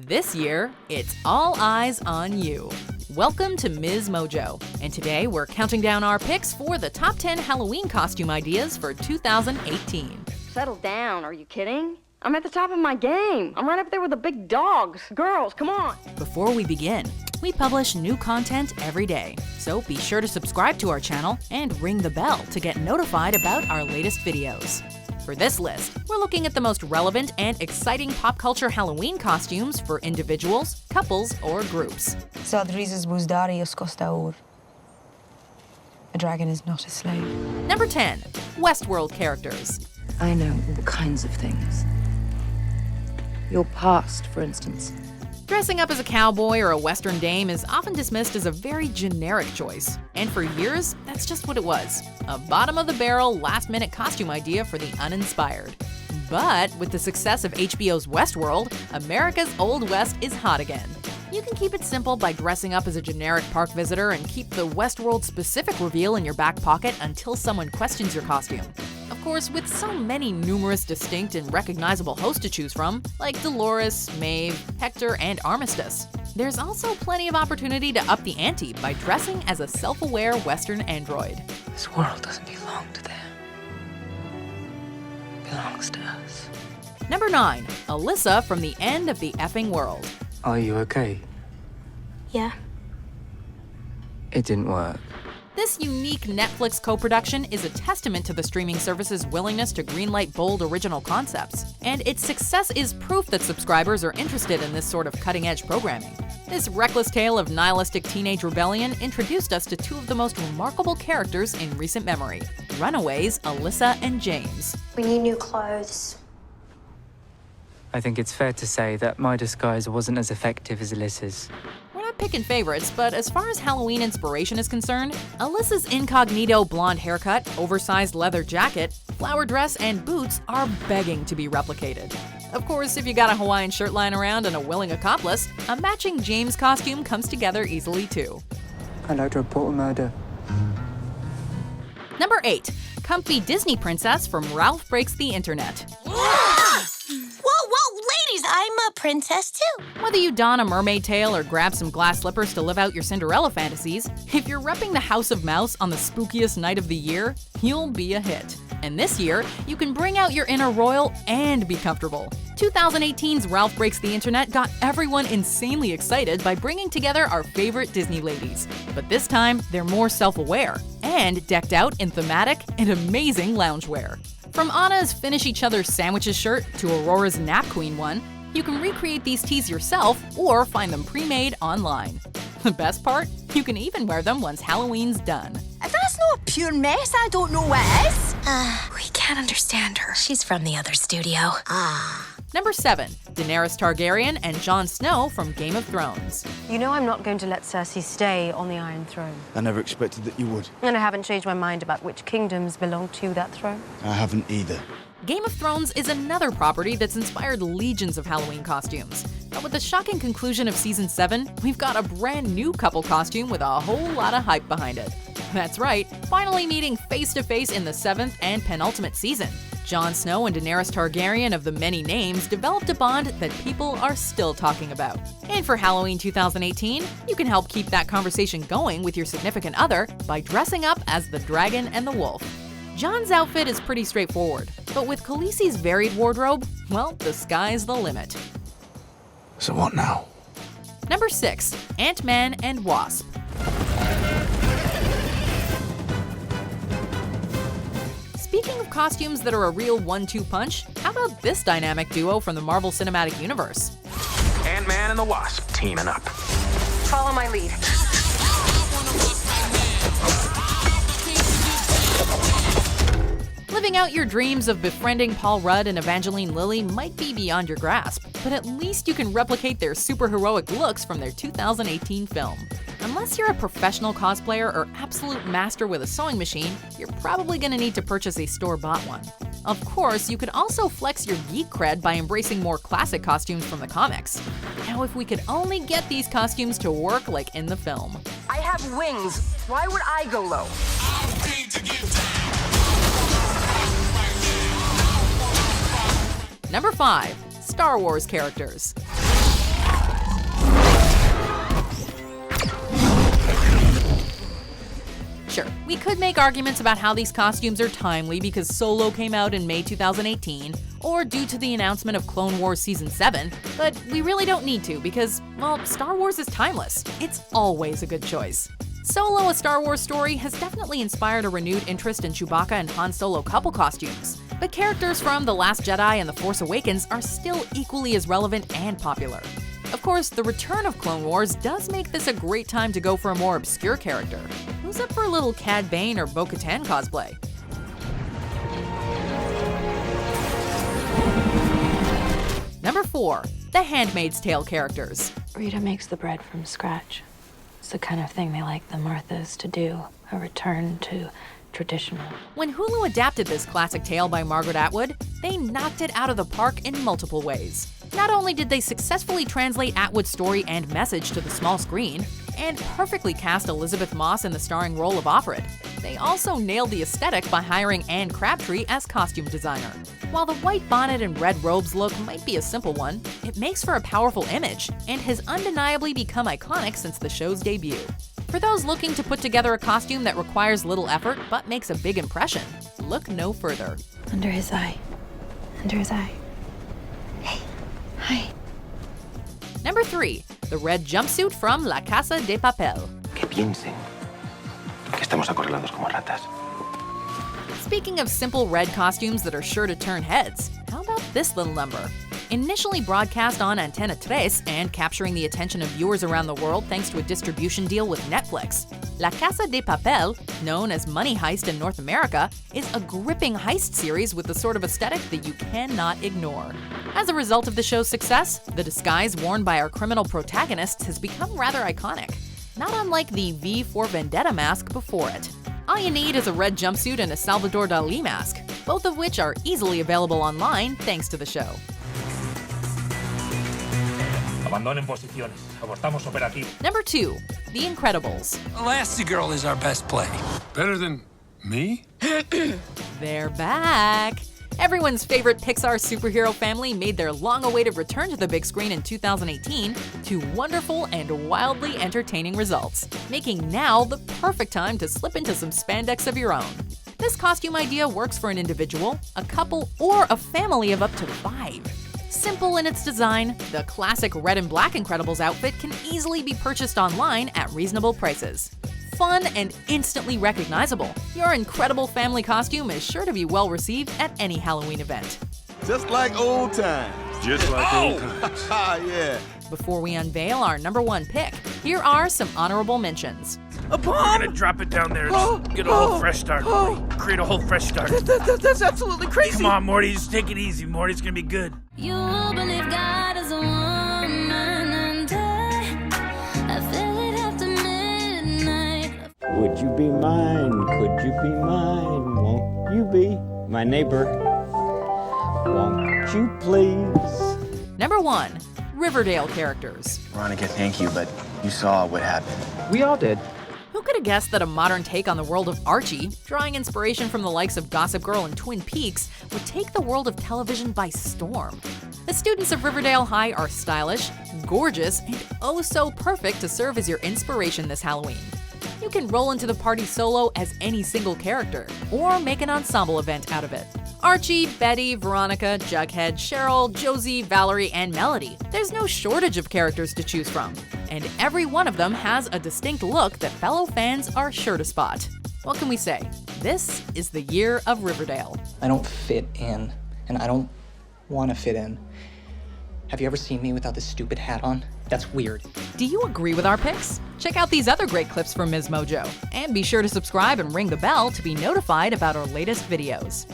This year, it's all eyes on you. Welcome to MsMojo, and today we're counting down our picks for the top 10 Halloween costume ideas for 2018. Settle down, are you kidding? I'm at the top of my game. I'm right up there with the big dogs. Girls, come on. Before we begin, we publish new content every day, so be sure to subscribe to our channel and ring the bell to get notified about our latest videos. For this list, we're looking at the most relevant and exciting pop culture Halloween costumes for individuals, couples, or groups. A dragon is not a slave. Number 10. Westworld characters. I know all kinds of things. Your past, for instance. Dressing up as a cowboy or a Western dame is often dismissed as a very generic choice. And for years, that's just what it was. A bottom-of-the-barrel, last-minute costume idea for the uninspired. But with the success of HBO's Westworld, America's Old West is hot again. You can keep it simple by dressing up as a generic park visitor and keep the Westworld-specific reveal in your back pocket until someone questions your costume. Of course, with so many numerous distinct and recognizable hosts to choose from, like Dolores, Maeve, Hector, and Armistice, there's also plenty of opportunity to up the ante by dressing as a self-aware Western android. This world doesn't belong to them. It belongs to us. Number 9. Alyssa from the End of the Effing World. Are you okay? Yeah. It didn't work. This unique Netflix co-production is a testament to the streaming service's willingness to greenlight bold original concepts, and its success is proof that subscribers are interested in this sort of cutting-edge programming. This reckless tale of nihilistic teenage rebellion introduced us to two of the most remarkable characters in recent memory, runaways Alyssa and James. We need new clothes. I think it's fair to say that my disguise wasn't as effective as Alyssa's. We're not picking favorites, but as far as Halloween inspiration is concerned, Alyssa's incognito blonde haircut, oversized leather jacket, flower dress, and boots are begging to be replicated. Of course, if you got a Hawaiian shirt lying around and a willing accomplice, a matching James costume comes together easily too. I'd like to report a murder. Number 8. Comfy Disney princess from Ralph Breaks the Internet. Whoa, ladies, I'm a princess too. Whether you don a mermaid tail or grab some glass slippers to live out your Cinderella fantasies, if you're repping the House of Mouse on the spookiest night of the year, you'll be a hit. And this year, you can bring out your inner royal and be comfortable. 2018's Ralph Breaks the Internet got everyone insanely excited by bringing together our favorite Disney ladies. But this time, they're more self-aware and decked out in thematic and amazing loungewear. From Anna's Finish Each Other's Sandwiches shirt to Aurora's Nap Queen one, you can recreate these tees yourself or find them pre-made online. The best part? You can even wear them once Halloween's done. If that's not a pure mess, I don't know what is. We can't understand her. She's from the other studio. Number 7. Daenerys Targaryen and Jon Snow from Game of Thrones. You know I'm not going to let Cersei stay on the Iron Throne. I never expected that you would. And I haven't changed my mind about which kingdoms belong to that throne. I haven't either. Game of Thrones is another property that's inspired legions of Halloween costumes. But with the shocking conclusion of Season 7, we've got a brand new couple costume with a whole lot of hype behind it. That's right, finally meeting face-to-face in the 7th and penultimate season. Jon Snow and Daenerys Targaryen of the many names developed a bond that people are still talking about. And for Halloween 2018, you can help keep that conversation going with your significant other by dressing up as the dragon and the wolf. Jon's outfit is pretty straightforward, but with Khaleesi's varied wardrobe, well, the sky's the limit. So what now? Number 6. Ant-Man and Wasp. Speaking of costumes that are a real 1-2 punch, how about this dynamic duo from the Marvel Cinematic Universe? Ant-Man and the Wasp teaming up. Follow my lead. Living out your dreams of befriending Paul Rudd and Evangeline Lilly might be beyond your grasp, but at least you can replicate their superheroic looks from their 2018 film. Unless you're a professional cosplayer or absolute master with a sewing machine, you're probably gonna need to purchase a store-bought one. Of course, you could also flex your geek cred by embracing more classic costumes from the comics. Now, if we could only get these costumes to work like in the film. I have wings. Why would I go low? Number 5. Star Wars characters. Sure, we could make arguments about how these costumes are timely because Solo came out in May 2018, or due to the announcement of Clone Wars Season 7, but we really don't need to because, well, Star Wars is timeless. It's always a good choice. Solo, a Star Wars story, has definitely inspired a renewed interest in Chewbacca and Han Solo couple costumes. But characters from The Last Jedi and The Force Awakens are still equally as relevant and popular. Of course, the return of Clone Wars does make this a great time to go for a more obscure character. Who's up for a little Cad Bane or Bo-Katan cosplay? Number 4. The Handmaid's Tale characters. Rita makes the bread from scratch. It's the kind of thing they like the Marthas to do, a return to traditional. When Hulu adapted this classic tale by Margaret Atwood, they knocked it out of the park in multiple ways. Not only did they successfully translate Atwood's story and message to the small screen, and perfectly cast Elizabeth Moss in the starring role of Offred, they also nailed the aesthetic by hiring Anne Crabtree as costume designer. While the white bonnet and red robes look might be a simple one, it makes for a powerful image, and has undeniably become iconic since the show's debut. For those looking to put together a costume that requires little effort but makes a big impression, look no further. Under his eye. Under his eye. Hey. Hi. Number 3. The Red Jumpsuit from La Casa de Papel. Que piensen que estamos acorralados como ratas. Speaking of simple red costumes that are sure to turn heads, how about this little number? Initially broadcast on Antena 3 and capturing the attention of viewers around the world thanks to a distribution deal with Netflix, La Casa de Papel, known as Money Heist in North America, is a gripping heist series with the sort of aesthetic that you cannot ignore. As a result of the show's success, the disguise worn by our criminal protagonists has become rather iconic, not unlike the V for Vendetta mask before it. All you need is a red jumpsuit and a Salvador Dali mask, both of which are easily available online thanks to the show. Abandonen posiciones. Abortamos operativo. Number 2. The Incredibles. Elastigirl is our best play. Better than me? They're back! Everyone's favorite Pixar superhero family made their long-awaited return to the big screen in 2018 to wonderful and wildly entertaining results, making now the perfect time to slip into some spandex of your own. This costume idea works for an individual, a couple, or a family of up to 5. Simple in its design, the classic red and black Incredibles outfit can easily be purchased online at reasonable prices. Fun and instantly recognizable, your incredible family costume is sure to be well received at any Halloween event. Just like old times. Just like old times. Yeah. Before we unveil our number 1 pick, here are some honorable mentions. We're gonna drop it down there and get a whole fresh start. Create a whole fresh start. That's absolutely crazy. Come on, Morty, just take it easy. Morty's gonna be good. You believe God is a woman and I feel it after midnight. Would you be mine? Could you be mine? Won't you be my neighbor? Won't you please? Number 1. Riverdale characters. Veronica, thank you, but you saw what happened. We all did. Who could have guessed that a modern take on the world of Archie, drawing inspiration from the likes of Gossip Girl and Twin Peaks, would take the world of television by storm? The students of Riverdale High are stylish, gorgeous, and oh so perfect to serve as your inspiration this Halloween. You can roll into the party solo as any single character, or make an ensemble event out of it. Archie, Betty, Veronica, Jughead, Cheryl, Josie, Valerie, and Melody. There's no shortage of characters to choose from, and every one of them has a distinct look that fellow fans are sure to spot. What can we say? This is the year of Riverdale. I don't fit in, and I don't want to fit in. Have you ever seen me without this stupid hat on? That's weird. Do you agree with our picks? Check out these other great clips from MsMojo, and be sure to subscribe and ring the bell to be notified about our latest videos.